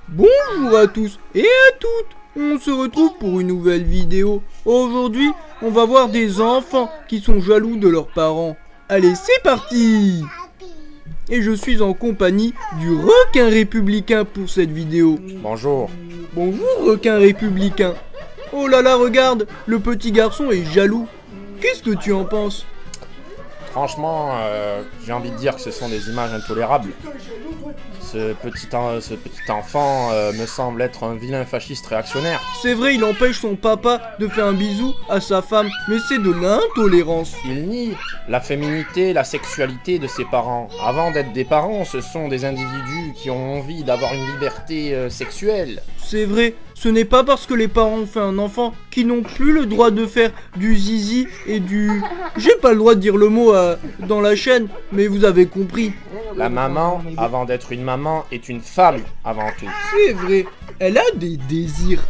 Bonjour à tous et à toutes. On se retrouve pour une nouvelle vidéo. Aujourd'hui, on va voir des enfants qui sont jaloux de leurs parents. Allez, c'est parti! Et je suis en compagnie du requin républicain pour cette vidéo. Bonjour. Bonjour requin républicain. Oh là là, regarde, le petit garçon est jaloux. Qu'est-ce que tu en penses? Franchement, j'ai envie de dire que ce sont des images intolérables. Ce petit enfant me semble être un vilain fasciste réactionnaire. C'est vrai, il empêche son papa de faire un bisou à sa femme, mais c'est de l'intolérance. Il nie la féminité, la sexualité de ses parents. Avant d'être des parents, ce sont des individus qui ont envie d'avoir une liberté sexuelle. C'est vrai, ce n'est pas parce que les parents ont fait un enfant qu'ils n'ont plus le droit de faire du zizi et du... J'ai pas le droit de dire le mot dans la chaîne, mais vous avez compris. La maman, avant d'être une maman, est une femme avant tout. C'est vrai, elle a des désirs.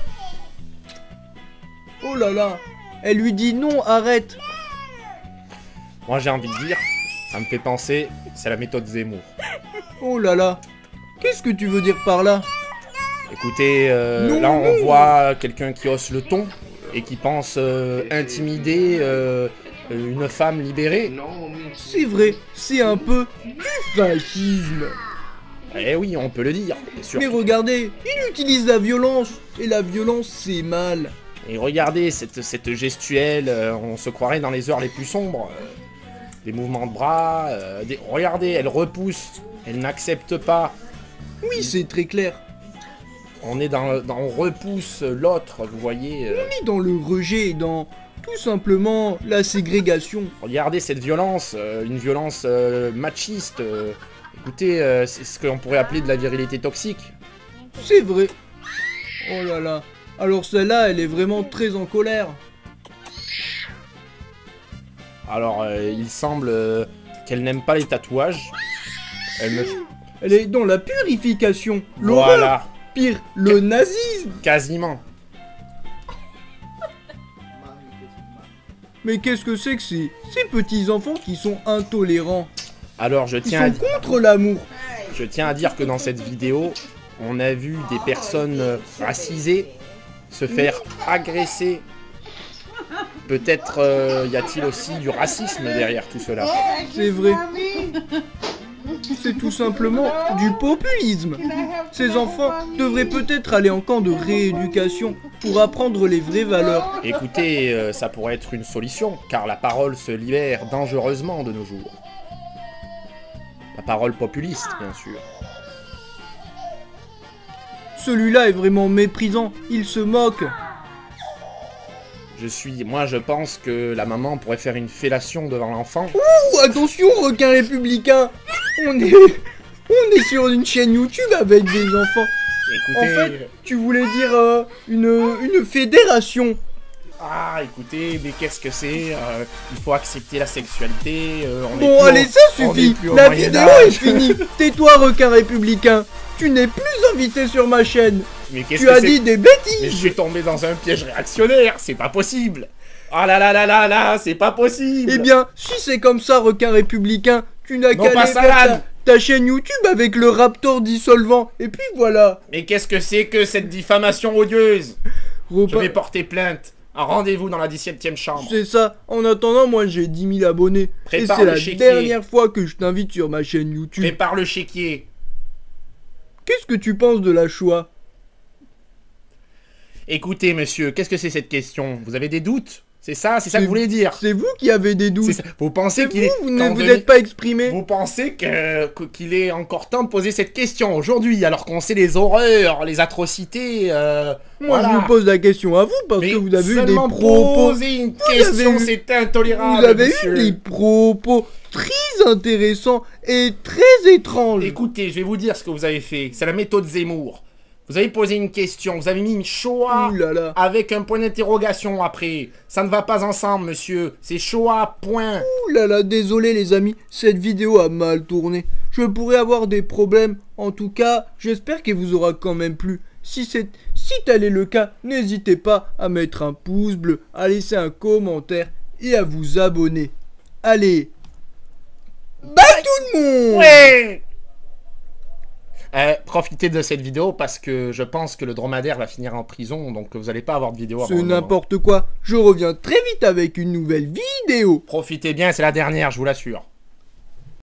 Oh là là, elle lui dit non, arrête. Moi j'ai envie de dire, ça me fait penser, c'est la méthode Zemmour. Oh là là, qu'est-ce que tu veux dire par là? Écoutez, là on voit quelqu'un qui hausse le ton et qui pense intimider une femme libérée. C'est vrai, c'est un peu du fascisme. Eh oui, on peut le dire, bien sûr. Mais regardez, il utilise la violence, et la violence c'est mal. Et regardez cette gestuelle, on se croirait dans les heures les plus sombres. Des mouvements de bras, regardez, elle repousse, elle n'accepte pas. Oui, c'est très clair. On est on repousse l'autre, vous voyez. On est dans le rejet, dans tout simplement la ségrégation. Regardez cette violence, une violence machiste. Écoutez, c'est ce qu'on pourrait appeler de la virilité toxique. C'est vrai. Oh là là. Alors celle-là, elle est vraiment très en colère. Alors, il semble qu'elle n'aime pas les tatouages. Elle est dans la purification. Voilà. Pire, le nazisme. Quasiment. Mais qu'est-ce que c'est que ces petits enfants qui sont intolérants? Alors, Ils sont contre l'amour. Je tiens à dire que dans cette vidéo, on a vu des personnes racisées se faire agresser. Peut-être y a-t-il aussi du racisme derrière tout cela. C'est vrai. C'est tout simplement du populisme. Ces enfants devraient peut-être aller en camp de rééducation pour apprendre les vraies valeurs. Écoutez, ça pourrait être une solution, car la parole se libère dangereusement de nos jours. La parole populiste, bien sûr. Celui-là est vraiment méprisant, il se moque. Moi je pense que la maman pourrait faire une fellation devant l'enfant. Ouh, attention, requin républicain. On est sur une chaîne YouTube avec des enfants. Écoutez... En fait, tu voulais dire une fédération. Ah, écoutez, mais qu'est-ce que c'est il faut accepter la sexualité. Bon, allez, ça suffit. La vidéo est finie. Tais-toi, requin républicain. Tu n'es plus invité sur ma chaîne. Mais qu'est-ce tu que as dit des bêtises. Mais je suis tombé dans un piège réactionnaire. C'est pas possible. Ah là là là là là, c'est pas possible. Eh bien, si c'est comme ça, requin républicain, tu n'as qu'à aller faire ta chaîne YouTube avec le Raptor dissolvant. Et puis voilà. Mais qu'est-ce que c'est que cette diffamation odieuse? Je vais porter plainte. Un rendez-vous dans la 17e chambre. C'est ça. En attendant, moi j'ai 10 000 abonnés. Prépare et c'est la dernière fois que je t'invite sur ma chaîne YouTube. Prépare le chéquier. Qu'est-ce que tu penses de la Shoah? Écoutez, monsieur, qu'est-ce que c'est cette question? Vous avez des doutes? C'est ça que vous voulez dire? C'est vous qui avez des doutes. Vous pensez qu'il est... Vous ne vous êtes pas exprimé. Vous pensez qu'il est encore temps de poser cette question aujourd'hui, alors qu'on sait les horreurs, les atrocités, Moi, voilà. je vous pose la question à vous, parce que vous avez eu des propos... poser une question, c'est intolérable, Vous avez monsieur. eu des propos très intéressants et très étranges. Écoutez, je vais vous dire ce que vous avez fait. C'est la méthode Zemmour. Vous avez posé une question, vous avez mis une Shoah avec un point d'interrogation après. Ça ne va pas ensemble, monsieur. C'est Shoah, point. Ouh là là, désolé les amis, cette vidéo a mal tourné. Je pourrais avoir des problèmes. En tout cas, j'espère qu'elle vous aura quand même plu. Si tel est le cas, n'hésitez pas à mettre un pouce bleu, à laisser un commentaire et à vous abonner. Allez, bye tout le monde. Ouais. Profitez de cette vidéo parce que je pense que le dromadaire va finir en prison, donc vous n'allez pas avoir de vidéo. C'est n'importe quoi. Je reviens très vite avec une nouvelle vidéo. Profitez bien, c'est la dernière, je vous l'assure.